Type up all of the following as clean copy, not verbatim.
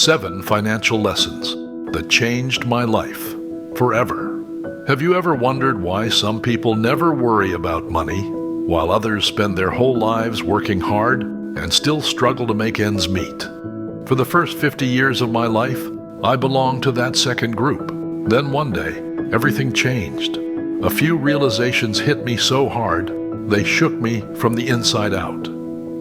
7 financial lessons that changed my life forever. Have you ever wondered why some people never worry about money, while others spend their whole lives working hard and still struggle to make ends meet? For the first 50 years of my life, I belonged to that second group. Then one day, everything changed. A few realizations hit me so hard, they shook me from the inside out.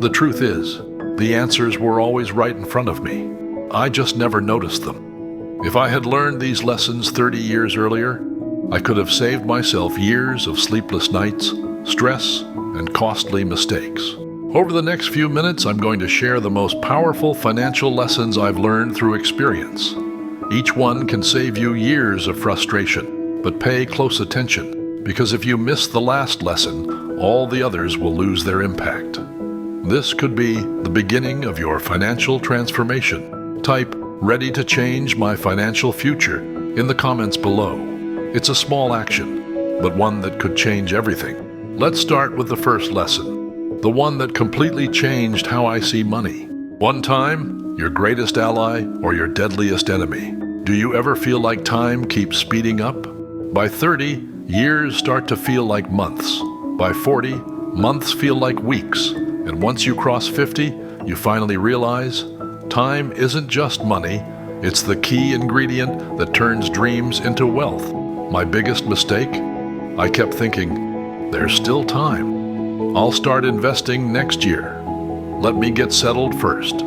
The truth is, the answers were always right in front of me. I just never noticed them. If I had learned these lessons 30 years earlier, I could have saved myself years of sleepless nights, stress, and costly mistakes. Over the next few minutes, I'm going to share the most powerful financial lessons I've learned through experience. Each one can save you years of frustration, but pay close attention, because if you miss the last lesson, all the others will lose their impact. This could be the beginning of your financial transformation. Type "ready to change my financial future" in the comments below. It's a small action, but one that could change everything. Let's start with the first lesson, the one that completely changed how I see money. One time, your greatest ally or your deadliest enemy. Do you ever feel like time keeps speeding up? By 30, years start to feel like months. By 40, months feel like weeks. And once you cross 50, you finally realize time isn't just money, it's the key ingredient that turns dreams into wealth. My biggest mistake? I kept thinking, there's still time. I'll start investing next year. Let me get settled first.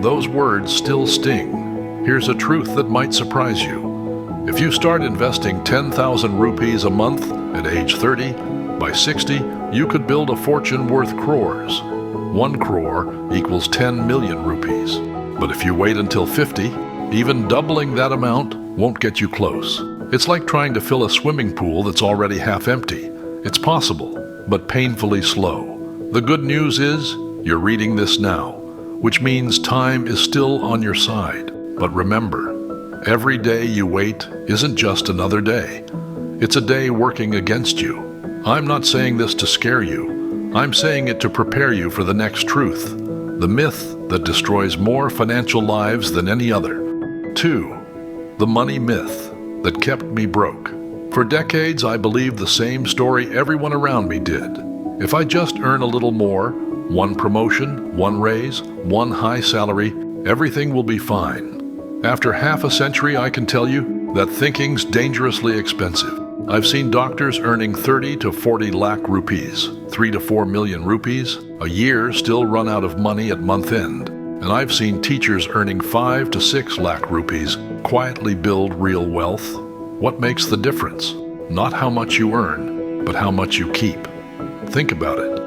Those words still sting. Here's a truth that might surprise you. If you start investing 10,000 rupees a month at age 30, by 60, you could build a fortune worth crores. 1 crore equals 10 million rupees. But if you wait until 50, even doubling that amount won't get you close. It's like trying to fill a swimming pool that's already half empty. It's possible, but painfully slow. The good news is, you're reading this now, which means time is still on your side. But remember, every day you wait isn't just another day. It's a day working against you. I'm not saying this to scare you. I'm saying it to prepare you for the next truth, the myth that destroys more financial lives than any other. 2. The money myth that kept me broke. For decades, I believed the same story everyone around me did. If I just earn a little more, one promotion, one raise, one high salary, everything will be fine. After half a century, I can tell you that thinking's dangerously expensive. I've seen doctors earning 30 to 40 lakh rupees, 3 to 4 million rupees, a year still run out of money at month end. And I've seen teachers earning 5 to 6 lakh rupees quietly build real wealth. What makes the difference? Not how much you earn, but how much you keep. Think about it.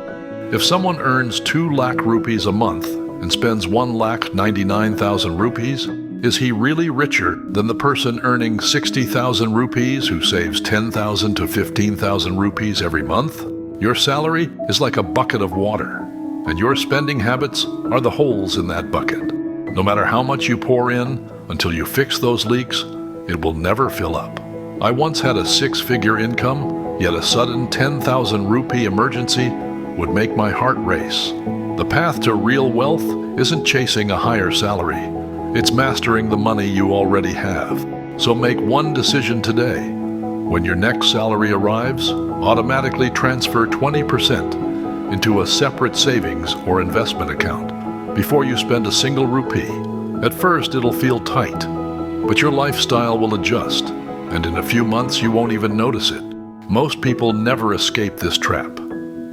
If someone earns 2 lakh rupees a month and spends 1,99,000 rupees, is he really richer than the person earning 60,000 rupees who saves 10,000 to 15,000 rupees every month? Your salary is like a bucket of water, and your spending habits are the holes in that bucket. No matter how much you pour in, until you fix those leaks, it will never fill up. I once had a 6-figure income, yet a sudden 10,000 rupee emergency would make my heart race. The path to real wealth isn't chasing a higher salary. It's mastering the money you already have. So make one decision today. When your next salary arrives, automatically transfer 20% into a separate savings or investment account before you spend a single rupee. At first, it'll feel tight, but your lifestyle will adjust, and in a few months you won't even notice it. Most people never escape this trap.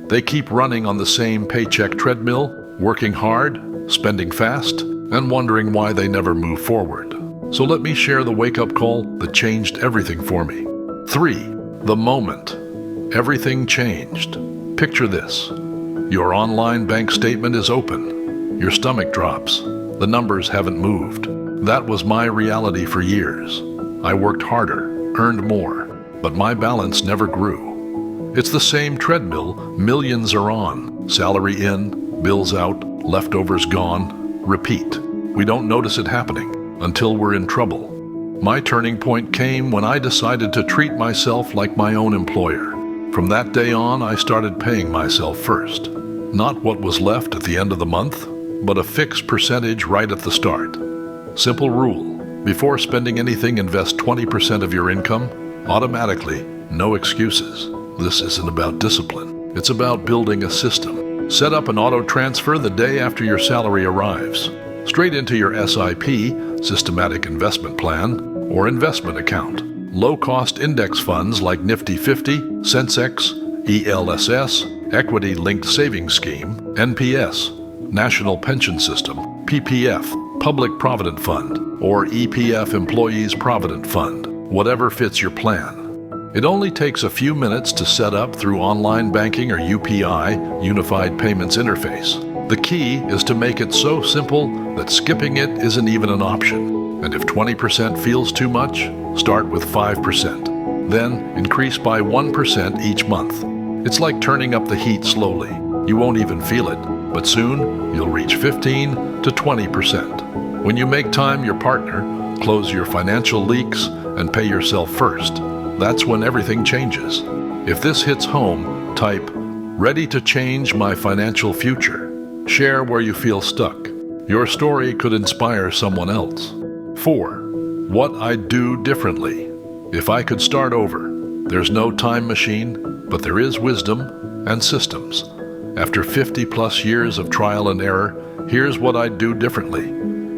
They keep running on the same paycheck treadmill, working hard, spending fast, and wondering why they never move forward. So let me share the wake-up call that changed everything for me. 3. The moment everything changed. Picture this. Your online bank statement is open. Your stomach drops. The numbers haven't moved. That was my reality for years. I worked harder, earned more, but my balance never grew. It's the same treadmill millions are on. Salary in, bills out, leftovers gone. Repeat. We don't notice it happening until we're in trouble. My turning point came when I decided to treat myself like my own employer. From that day on, I started paying myself first. Not what was left at the end of the month, but a fixed percentage right at the start. Simple rule. Before spending anything, invest 20% of your income automatically. No excuses. This isn't about discipline. It's about building a system. Set up an auto transfer the day after your salary arrives, straight into your SIP, systematic investment plan, or investment account. Low-cost index funds like Nifty 50, Sensex, ELSS, Equity-Linked Savings Scheme, NPS, National Pension System, PPF, Public Provident Fund, or EPF Employees Provident Fund, whatever fits your plan. It only takes a few minutes to set up through online banking or UPI, Unified Payments Interface. The key is to make it so simple that skipping it isn't even an option. And if 20% feels too much, start with 5%. Then increase by 1% each month. It's like turning up the heat slowly. You won't even feel it, but soon you'll reach 15 to 20%. When you make time your partner, close your financial leaks, and pay yourself first, that's when everything changes. If this hits home, type, "Ready to change my financial future." Share where you feel stuck. Your story could inspire someone else. 4. What I'd do differently. If I could start over, there's no time machine, but there is wisdom and systems. After 50+ years of trial and error, here's what I'd do differently.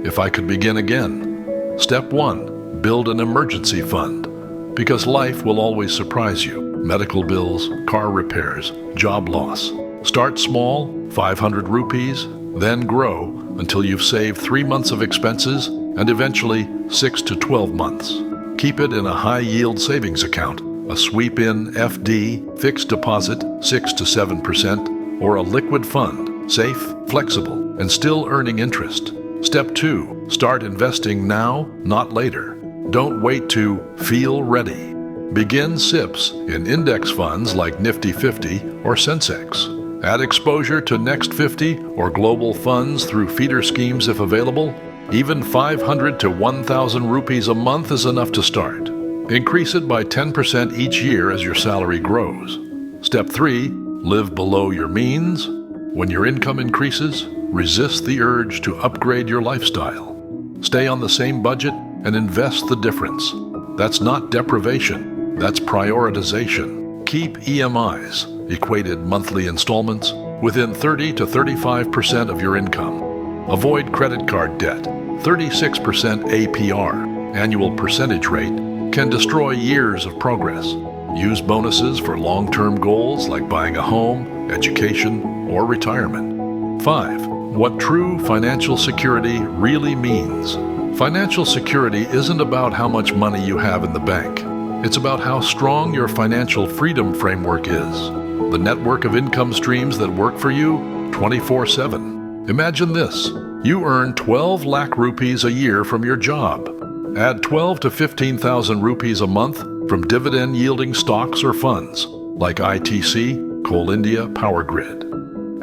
If I could begin again. Step 1. Build an emergency fund. Because life will always surprise you. Medical bills, car repairs, job loss. Start small, 500 rupees, then grow until you've saved 3 months of expenses and eventually 6 to 12 months. Keep it in a high-yield savings account, a sweep-in FD, fixed deposit, 6 to 7%, or a liquid fund, safe, flexible, and still earning interest. Step 2. Start investing now, not later. Don't wait to feel ready. Begin SIPs in index funds like Nifty 50 or Sensex. Add exposure to Next 50 or global funds through feeder schemes if available. Even 500 to 1,000 rupees a month is enough to start. Increase it by 10% each year as your salary grows. Step 3. Live below your means. When your income increases, resist the urge to upgrade your lifestyle. Stay on the same budget and invest the difference. That's not deprivation, that's prioritization. Keep EMIs, equated monthly installments, within 30 to 35% of your income. Avoid credit card debt. 36% APR, annual percentage rate, can destroy years of progress. Use bonuses for long-term goals like buying a home, education, or retirement. 5. What true financial security really means. Financial security isn't about how much money you have in the bank. It's about how strong your financial freedom framework is. The network of income streams that work for you 24/7. Imagine this. You earn 12 lakh rupees a year from your job. Add 12 to 15,000 rupees a month from dividend-yielding stocks or funds like ITC, Coal India, Power Grid.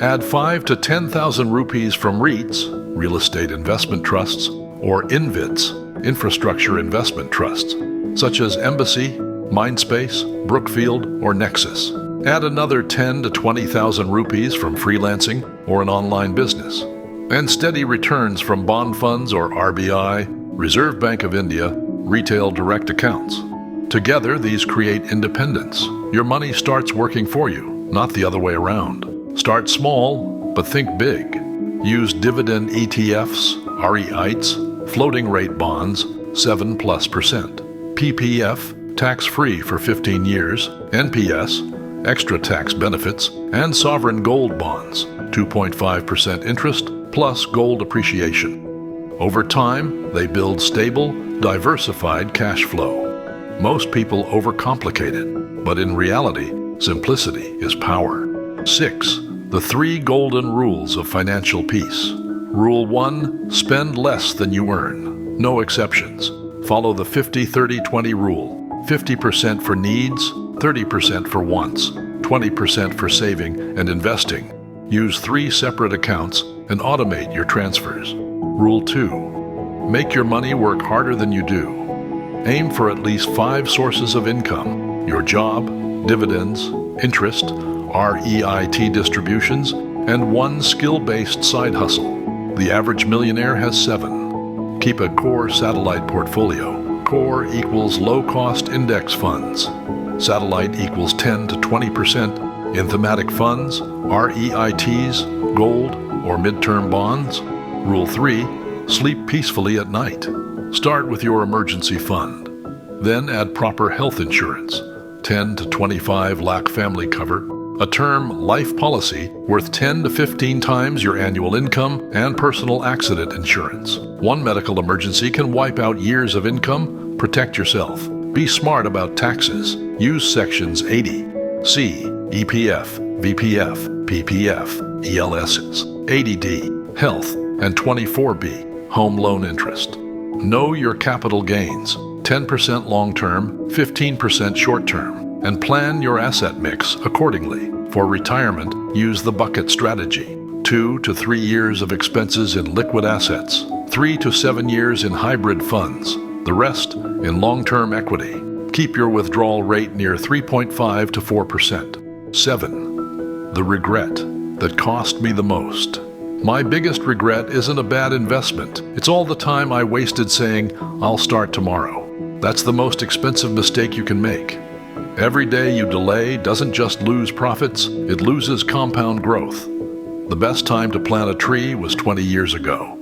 Add 5 to 10,000 rupees from REITs, real estate investment trusts, or INVITs, infrastructure investment trusts, such as Embassy, Mindspace, Brookfield, or Nexus. Add another 10 to 20,000 rupees from freelancing or an online business. And steady returns from bond funds or RBI, Reserve Bank of India, retail direct accounts. Together, these create independence. Your money starts working for you, not the other way around. Start small, but think big. Use dividend ETFs, REITs, floating rate bonds, 7+%. PPF, tax-free for 15 years, NPS, extra tax benefits, and sovereign gold bonds, 2.5% interest plus gold appreciation. Over time, they build stable, diversified cash flow. Most people overcomplicate it, but in reality, simplicity is power. 6. The 3 golden rules of financial peace. Rule 1, spend less than you earn. No exceptions. Follow the 50-30-20 rule. 50% for needs, 30% for wants, 20% for saving and investing. Use 3 separate accounts and automate your transfers. Rule 2, make your money work harder than you do. Aim for at least 5 sources of income: your job, dividends, interest, REIT distributions, and 1 skill-based side hustle. The average millionaire has 7. Keep a core satellite portfolio. Core equals low-cost index funds. Satellite equals 10 to 20% in thematic funds, REITs, gold, or midterm bonds. Rule 3. Sleep peacefully at night. Start with your emergency fund. Then add proper health insurance, 10 to 25 lakh family cover, a term life policy worth 10 to 15 times your annual income, and personal accident insurance. One medical emergency can wipe out years of income. Protect yourself. Be smart about taxes. Use sections 80C, EPF, VPF, PPF, ELSs, 80D, health, and 24B, home loan interest. Know your capital gains, 10% long-term, 15% short-term, and plan your asset mix accordingly. For retirement, use the bucket strategy. 2 to 3 years of expenses in liquid assets, 3 to 7 years in hybrid funds, the rest in long-term equity. Keep your withdrawal rate near 3.5 to 4%. 7. The regret that cost me the most. My biggest regret isn't a bad investment. It's all the time I wasted saying, I'll start tomorrow. That's the most expensive mistake you can make. Every day you delay doesn't just lose profits, it loses compound growth. The best time to plant a tree was 20 years ago.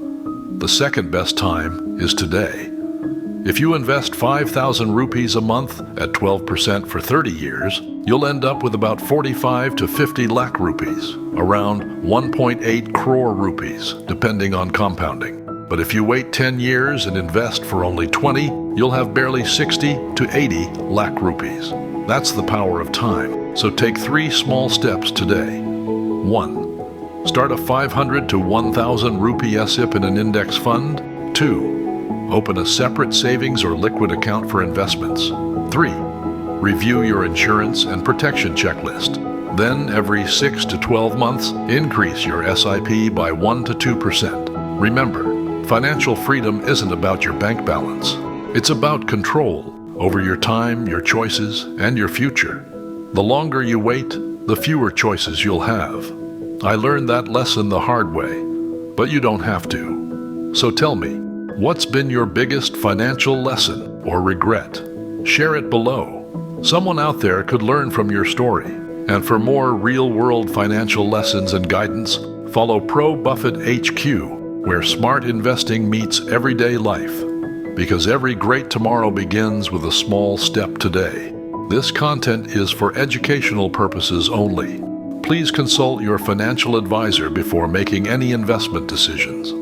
The second best time is today. If you invest 5,000 rupees a month at 12% for 30 years, you'll end up with about 45 to 50 lakh rupees, around 1.8 crore rupees, depending on compounding. But if you wait 10 years and invest for only 20, you'll have barely 60 to 80 lakh rupees. That's the power of time. So take 3 small steps today. 1. Start a 500 to 1,000 rupee SIP in an index fund. 2. Open a separate savings or liquid account for investments. 3. Review your insurance and protection checklist. Then, every 6 to 12 months, increase your SIP by 1 to 2%. Remember, financial freedom isn't about your bank balance. It's about control over your time, your choices, and your future. The longer you wait, the fewer choices you'll have. I learned that lesson the hard way, but you don't have to. So tell me, what's been your biggest financial lesson or regret? Share it below. Someone out there could learn from your story. And for more real-world financial lessons and guidance, follow Pro Buffett HQ, where smart investing meets everyday life. Because every great tomorrow begins with a small step today. This content is for educational purposes only. Please consult your financial advisor before making any investment decisions.